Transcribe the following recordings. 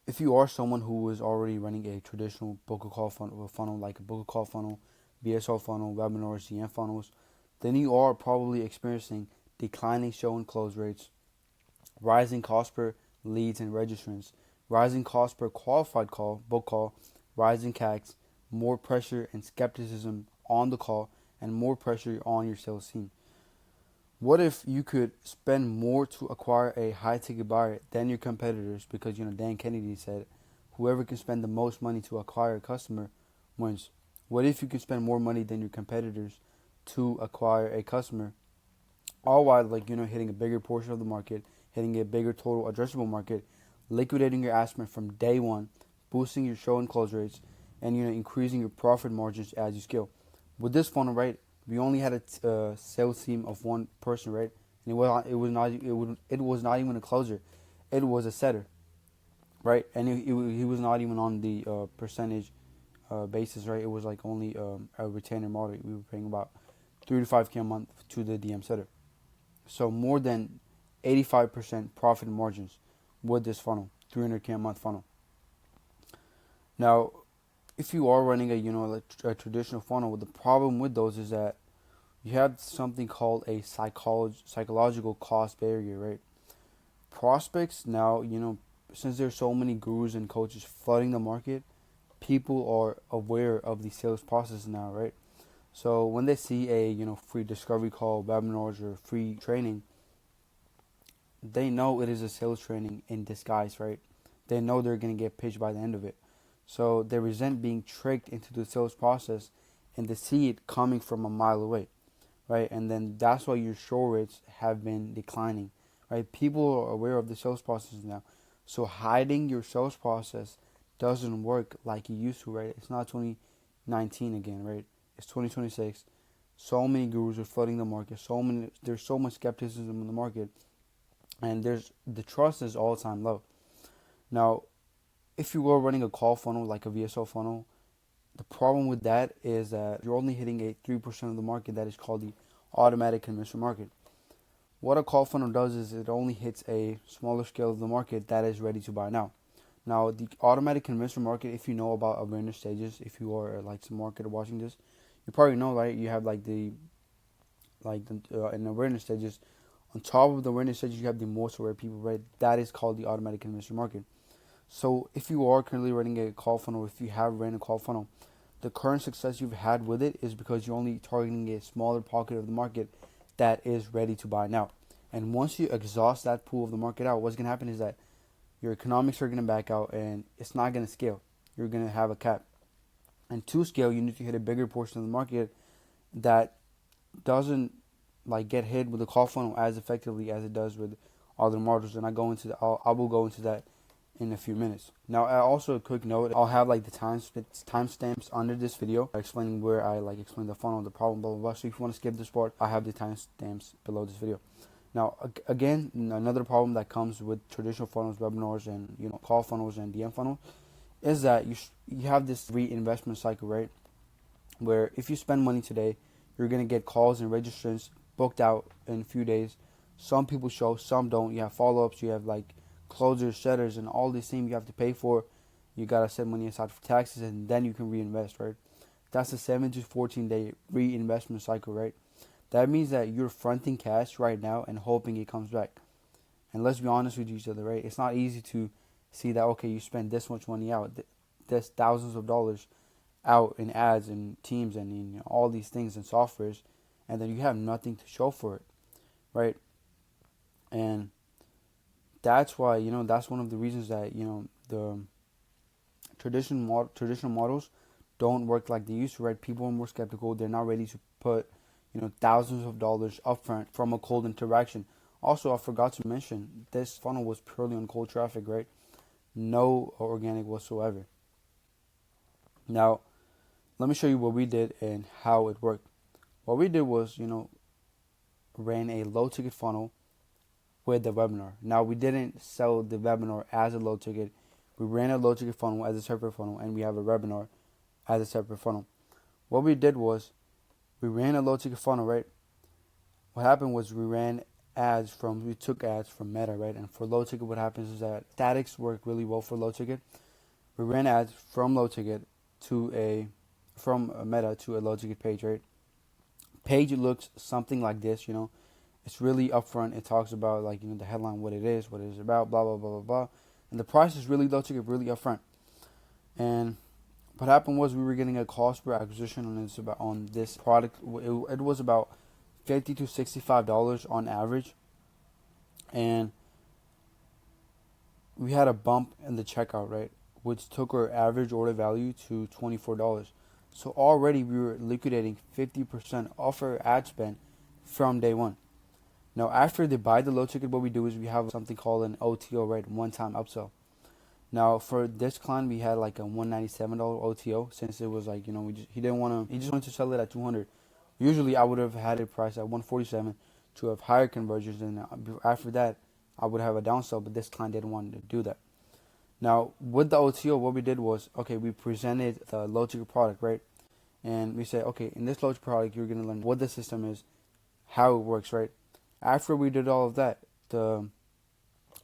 if you are someone who is already running a traditional book a call funnel like a book a call funnel, BSO funnel, webinars, CM funnels, then you are probably experiencing declining show and close rates, rising cost per leads and registrants, rising cost per qualified call, book call, rising CACs, more pressure and skepticism on the call, and more pressure on your sales team. What if you could spend more to acquire a high ticket buyer than your competitors? Because Dan Kennedy said, whoever can spend the most money to acquire a customer wins. What if you could spend more money than your competitors to acquire a customer, all while hitting a bigger portion of the market, hitting a bigger total addressable market, liquidating your ad spend from day one, boosting your show and close rates, and increasing your profit margins as you scale. With this funnel, right, we only had a sales team of one person, right, and it was not even a closer, it was a setter, right, and he was not even on the percentage basis, right. It was like only a retainer model. We were paying about 3 to 5K a month to the DM setter, so more than 85% profit margins with this funnel, 300K a month funnel. Now, if you are running a traditional funnel, the problem with those is that you have something called a psychological cost barrier, right? Prospects now, since there's so many gurus and coaches flooding the market, people are aware of the sales process now, right? So when they see a free discovery call, webinars, or free training, they know it is a sales training in disguise, right? They know they're gonna get pitched by the end of it. So they resent being tricked into the sales process, and they see it coming from a mile away, right? And then that's why your show rates have been declining, right? People are aware of the sales process now. So hiding your sales process doesn't work like it used to, right? It's not 2019 again, right? It's 2026. So many gurus are flooding the market. There's so much skepticism in the market, and the trust is all time low. Now, if you were running a call funnel like a VSO funnel, the problem with that is that you're only hitting a 3% of the market that is called the automatic conversion market. What a call funnel does is it only hits a smaller scale of the market that is ready to buy now. Now, the automatic conversion market, if you know about awareness stages, if you are like some marketer watching this, you probably know, right? You have in awareness stages. On top of the awareness stages, you have the most aware people, right? That is called the automatic conversion market. So if you are currently running a call funnel, if you have ran a call funnel, the current success you've had with it is because you're only targeting a smaller pocket of the market that is ready to buy now. And once you exhaust that pool of the market out, what's going to happen is that your economics are going to back out and it's not going to scale. You're going to have a cap. And to scale, you need to hit a bigger portion of the market that doesn't get hit with the call funnel as effectively as it does with other models. And I will go into that in a few minutes. Now, also a quick note, I'll have the timestamps under this video explaining where I explain the funnel, the problem, blah blah blah. So if you want to skip this part, I have the timestamps below this video. Now, again, another problem that comes with traditional funnels, webinars, and call funnels and DM funnels is that you have this reinvestment cycle, right? Where if you spend money today, you're gonna get calls and registrants booked out in a few days. Some people show, some don't. You have follow-ups, you have closers, setters, and all these things you have to pay for. You gotta set money aside for taxes, and then you can reinvest, right? That's a 7 to 14 day reinvestment cycle, right? That means that you're fronting cash right now and hoping it comes back. And let's be honest with each other, right? It's not easy to see that, okay, you spend this much money out, this thousands of dollars out in ads and teams and in all these things and softwares, and then you have nothing to show for it, right? And that's why that's one of the reasons that the traditional models don't work like they used to, right? People are more skeptical. They're not ready to put thousands of dollars upfront from a cold interaction. Also, I forgot to mention this funnel was purely on cold traffic, right? No organic whatsoever. Now, let me show you what we did and how it worked. What we did was ran a low ticket funnel with the webinar. Now, we didn't sell the webinar as a low ticket. We ran a low ticket funnel as a separate funnel, and we have a webinar as a separate funnel. What we did was we ran a low ticket funnel, right? What happened was we ran we took ads from Meta, right? And for low ticket, what happens is that statics work really well for low ticket. We ran ads from low ticket from a Meta to a low ticket page, right? Page looks something like this, It's really upfront. It talks about like, the headline, what it is about, blah, blah, blah, blah, blah. And the price is really low ticket, really upfront. And what happened was we were getting a cost per acquisition on this product. It was about $50 to $65 on average. And we had a bump in the checkout, right? Which took our average order value to $24. So already we were liquidating 50% off our ad spend from day one. Now, after they buy the low ticket, what we do is we have something called an OTO, right? One-time upsell. Now, for this client, we had like a $197 OTO since it was like, he just wanted to sell it at 200. Usually, I would have had it priced at 147 to have higher conversions, and after that, I would have a downsell, but this client didn't want to do that. Now, with the OTO, what we did was, okay, we presented the low ticket product, right? And we said, okay, in this low ticket product, you're going to learn what the system is, how it works, right? After we did all of that, the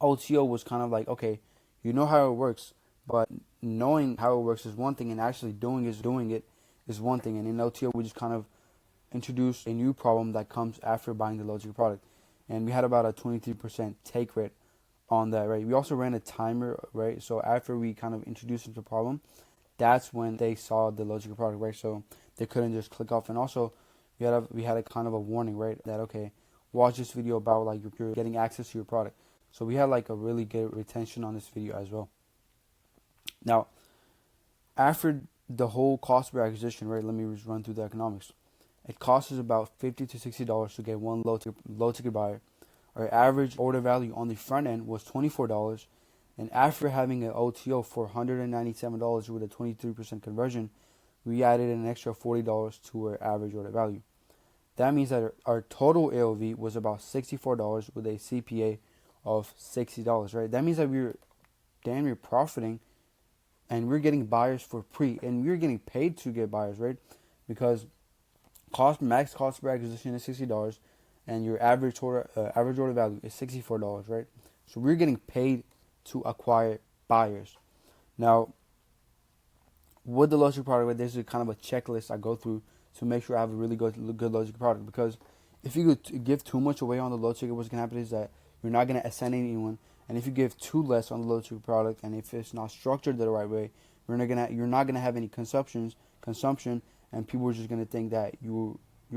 OTO was kind of like, okay, you know how it works, but knowing how it works is one thing, and actually doing it is one thing. And in OTO, we just kind of introduced a new problem that comes after buying the low ticket product. And we had about a 23% take rate on that, right? We also ran a timer, right? So after we kind of introduced the problem, that's when they saw the low ticket product, right? So they couldn't just click off. And also, we had a kind of a warning, right? That, okay, watch this video about like you're getting access to your product. So we had like a really good retention on this video as well. Now, after the whole cost per acquisition, right? Let me just run through the economics. It costs us about $50 to $60 to get one low ticket buyer. Our average order value on the front end was $24, and after having an OTO for $197 with a 23% conversion, we added an extra $40 to our average order value. That means that our total AOV was about $64 with a CPA of $60, right? That means that we were damn near profiting, and we're getting buyers for free, and we're getting paid to get buyers, right? Because max cost per acquisition is $60, and your average order value is $64, right? So we're getting paid to acquire buyers. Now, with the low ticket product, this is kind of a checklist I go through to make sure I have a really good low ticket product. Because if you give too much away on the low ticket, what's gonna happen is that you're not gonna ascend anyone. And if you give too less on the low ticket product, and if it's not structured the right way, you're not gonna have any consumption, and people are just gonna think that you're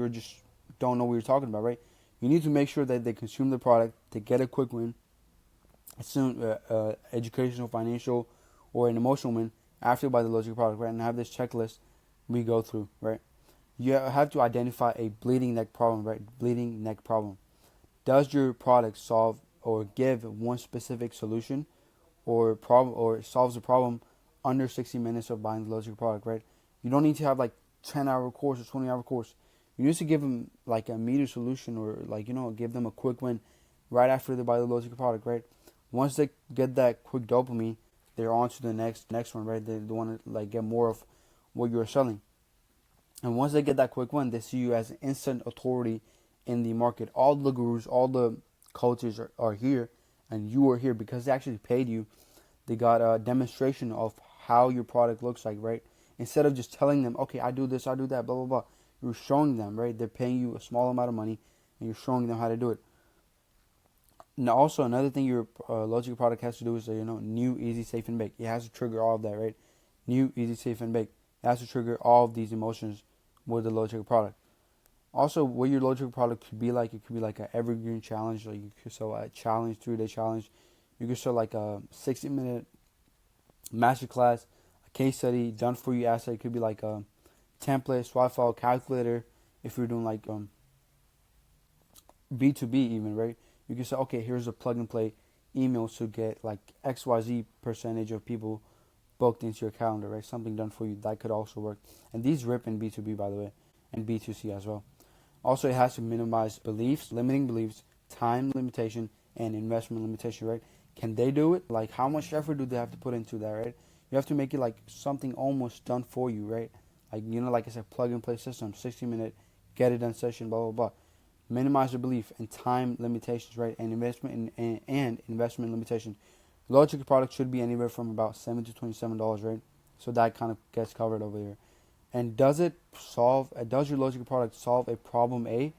just don't know what you're talking about, right? You need to make sure that they consume the product, they get a quick win, educational, financial, or an emotional win after you buy the low ticket product, right? And have this checklist we go through, right? You have to identify a bleeding neck problem, right? Bleeding neck problem. Does your product solve or give one specific solution or solves a problem under 60 minutes of buying the low ticket product, right? You don't need to have like 10-hour course or 20-hour course. You need to give them like a immediate solution, or like, give them a quick win right after they buy the low ticket product, right? Once they get that quick dopamine, they're on to the next one, right? They want to like get more of what you're selling. And once they get that quick win, they see you as an instant authority in the market. All the gurus, all the coaches are here, and you are here because they actually paid you. They got a demonstration of how your product looks like, right? Instead of just telling them, okay, I do this, I do that, blah, blah, blah. You're showing them, right? They're paying you a small amount of money, and you're showing them how to do it. Now, also, another thing your low ticket product has to do is, new, easy, safe, and bake. It has to trigger all of that, right? New, easy, safe, and bake. It has to trigger all of these emotions with the low ticket product. Also, what your low ticket product could be like, it could be like an evergreen challenge. Like you could sell a challenge, 3-day challenge. You could sell like a 60-minute masterclass, a case study, done for you asset. It could be like a template, swap file, calculator. If you're doing like B2B even, right? You can say, okay, here's a plug and play email to get like XYZ percentage of people booked into your calendar, right? Something done for you. That could also work. And these rip in B2B, by the way, and B2C as well. Also, it has to minimize limiting beliefs, time limitation, and investment limitation, right? Can they do it? Like, how much effort do they have to put into that, right? You have to make it like something almost done for you, right? Like, like I said, plug and play system, 60-minute, get it done session, blah, blah, blah. minimize your belief in time limitations, right? And investment limitation. Low ticket product should be anywhere from about $7 to $27, right? So that kind of gets covered over here. And does your low ticket product solve a problem A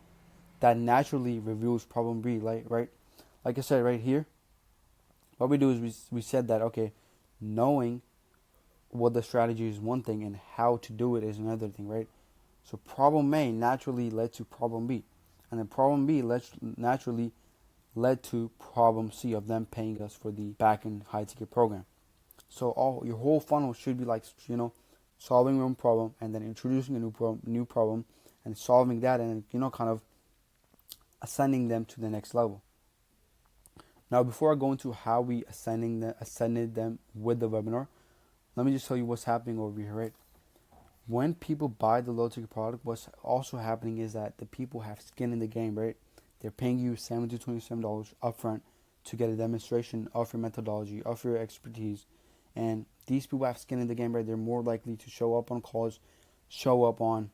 that naturally reveals problem B, right? Like I said right here, what we do is we said that, okay, knowing what the strategy is one thing and how to do it is another thing, right? So problem A naturally led to problem B, and then problem B naturally led to problem C of them paying us for the back-end high ticket program. So your whole funnel should be like, solving one problem and then introducing a new problem and solving that, and kind of ascending them to the next level. Now, before I go into how we ascended them with the webinar, let me just tell you what's happening over here, right? When people buy the low ticket product, what's also happening is that the people have skin in the game, right? They're paying you $7 to $27 upfront to get a demonstration of your methodology, of your expertise. And these people have skin in the game, right? They're more likely to show up on calls, show up on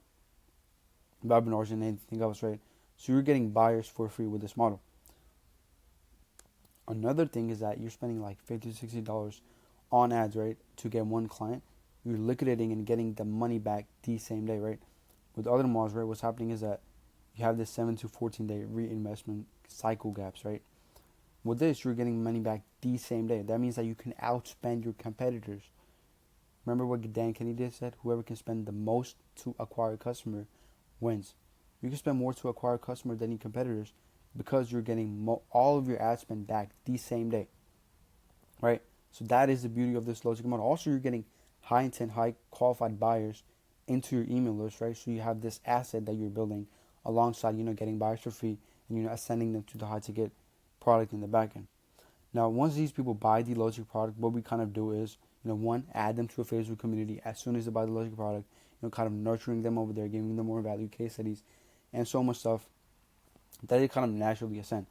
webinars, and anything else, right? So you're getting buyers for free with this model. Another thing is that you're spending like $50 to $60 on ads, right, to get one client. You're liquidating and getting the money back the same day, right? With other models, right, what's happening is that you have this 7 to 14 day reinvestment cycle gaps, right? With this, you're getting money back the same day. That means that you can outspend your competitors. Remember what Dan Kennedy said? Whoever can spend the most to acquire a customer wins. You can spend more to acquire a customer than your competitors because you're getting all of your ad spend back the same day, right? So that is the beauty of this low ticket model. Also, you're getting high intent, high qualified buyers into your email list, right? So you have this asset that you're building alongside, getting buyers for free and, ascending them to the high ticket product in the back end. Now, once these people buy the low ticket product, what we kind of do is, one, add them to a Facebook community as soon as they buy the low ticket product, kind of nurturing them over there, giving them more value, case studies, and so much stuff that they kind of naturally ascend.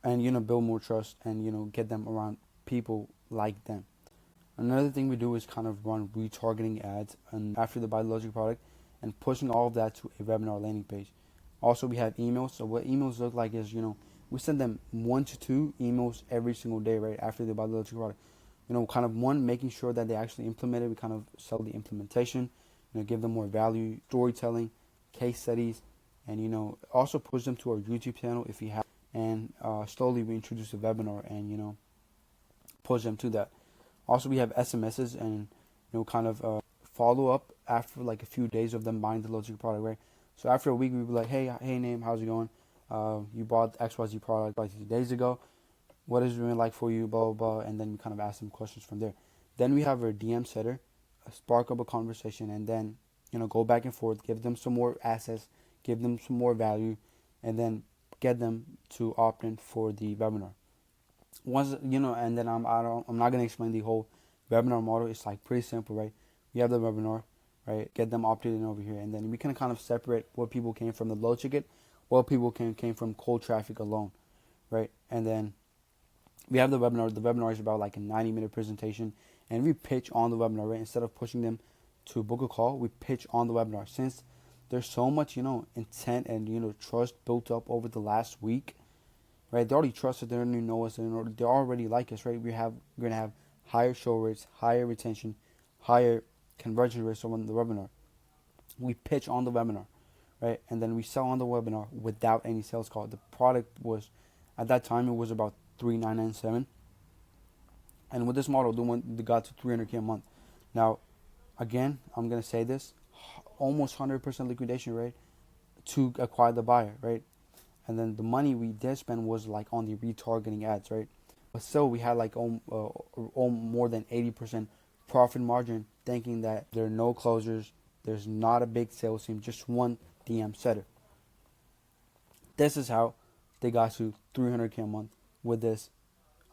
And, build more trust and, get them around people like them. Another thing we do is kind of run retargeting ads and after they buy the low ticket product and pushing all of that to a webinar landing page. Also, we have emails. So what emails look like is, we send them 1 to 2 emails every single day, right, after they buy the low ticket product. Kind of one, making sure that they actually implement it. We kind of sell the implementation, give them more value, storytelling, case studies, and, also push them to our YouTube channel if you have. And slowly we introduce a webinar and, push them to that. Also, we have SMSs and, kind of follow up after like a few days of them buying the low ticket product, right? So after a week, we'd be like, hey, name, how's it going? You bought XYZ product like 2 days ago. What is it doing like for you? Blah, blah, blah. And then we kind of ask them questions from there. Then we have our DM setter, spark up a conversation, and then, go back and forth, give them some more assets, give them some more value, and then get them to opt in for the webinar. Once, and then I'm not going to explain the whole webinar model. It's like pretty simple, right? We have the webinar, right? Get them opted in over here. And then we can kind of separate what people came from the low ticket, what people came from cold traffic alone, right? And then we have the webinar. The webinar is about like a 90-minute presentation, and we pitch on the webinar, right? Instead of pushing them to book a call, we pitch on the webinar. Since there's so much, intent and, trust built up over the last week, right? They already trust us, they already know us, they already like us, right? We're going to have higher show rates, higher retention, higher conversion rates on the webinar. We pitch on the webinar, right? And then we sell on the webinar without any sales call. The product was, at that time, it was about $3,997. And with this model, they got to $300K a month. Now, again, I'm going to say this, almost 100% liquidation rate to acquire the buyer, right? And then the money we did spend was like on the retargeting ads, right? But still, we had like more than 80% profit margin, thinking that there are no closers, there's not a big sales team, just one DM setter. This is how they got to $300K a month with this.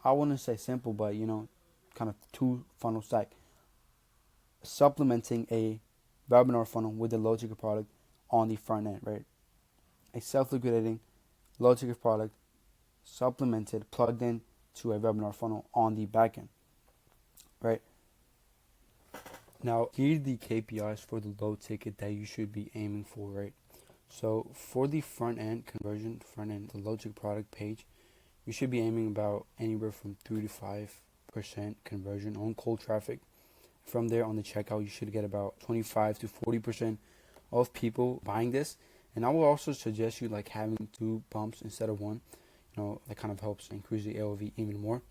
I wouldn't say simple, but kind of 2 funnel stack, supplementing a webinar funnel with a low ticket product on the front end, right? A self-liquidating low ticket product supplemented, plugged in to a webinar funnel on the back end, right? Now, here are the KPIs for the low ticket that you should be aiming for, right? So for the front end conversion, the low ticket product page, you should be aiming about anywhere from 3 to 5% conversion on cold traffic. From there on the checkout, you should get about 25 to 40% of people buying this. And I will also suggest you like having 2 bumps instead of 1. That kind of helps increase the AOV even more.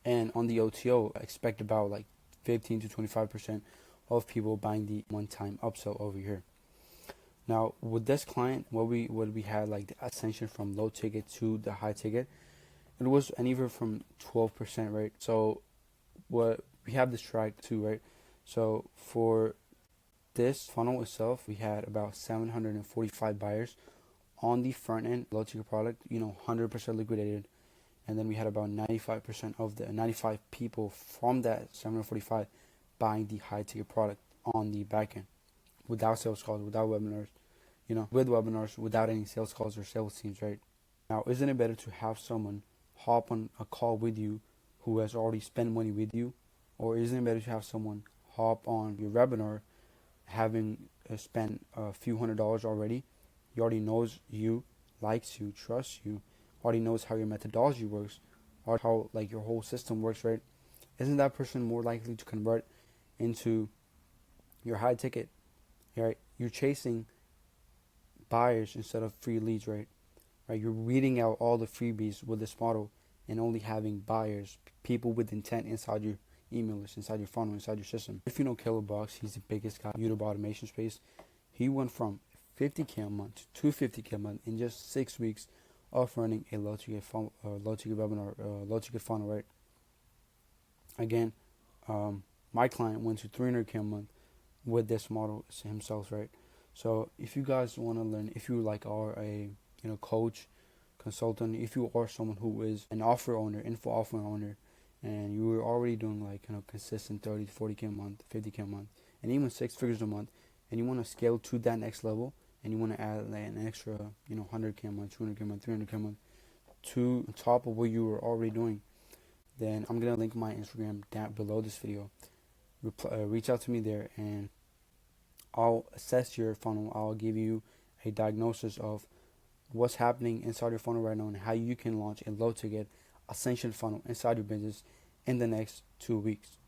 And on the OTO, expect about like 15 to 25% of people buying the one-time upsell over here. Now with this client, what we had like the ascension from low ticket to the high ticket, it was anywhere from 12%, right? So what we have this track too, right? So for this funnel itself, we had about 745 buyers on the front end low ticket product, 100% liquidated, and then we had about 95% of the 95 people from that 745 buying the high ticket product on the back end without sales calls, without webinars, with webinars, without any sales calls or sales teams, right? Now, isn't it better to have someone hop on a call with you who has already spent money with you, or isn't it better to have someone hop on your webinar having spent a few $100s already? He already knows you, likes you, trusts you, already knows how your methodology works, or how like your whole system works, right? Isn't that person more likely to convert into your high ticket, right? You're chasing buyers instead of free leads, right? You're weeding out all the freebies with this model and only having buyers, people with intent inside your email list, inside your funnel, inside your system. If you know Killer Boxx, he's the biggest guy in YouTube automation space. He went from 50K a month to 250K a month in just 6 weeks of running a low ticket webinar, low ticket funnel, right? Again, my client went to 300K a month with this model himself, right? So if you guys want to learn, if you like are a coach, consultant, if you are someone who is an offer owner, info offer owner, and you were already doing like consistent 30 to 40K a month, 50K a month, and even 6 figures a month, and you want to scale to that next level, and you want to add like an extra 100K a month, 200K a month, 300K a month to top of what you were already doing, then I'm gonna link my Instagram down below this video. Reach out to me there, and I'll assess your funnel. I'll give you a diagnosis of what's happening inside your funnel right now and how you can launch a low ticket ascension funnel inside your business in the next 2 weeks.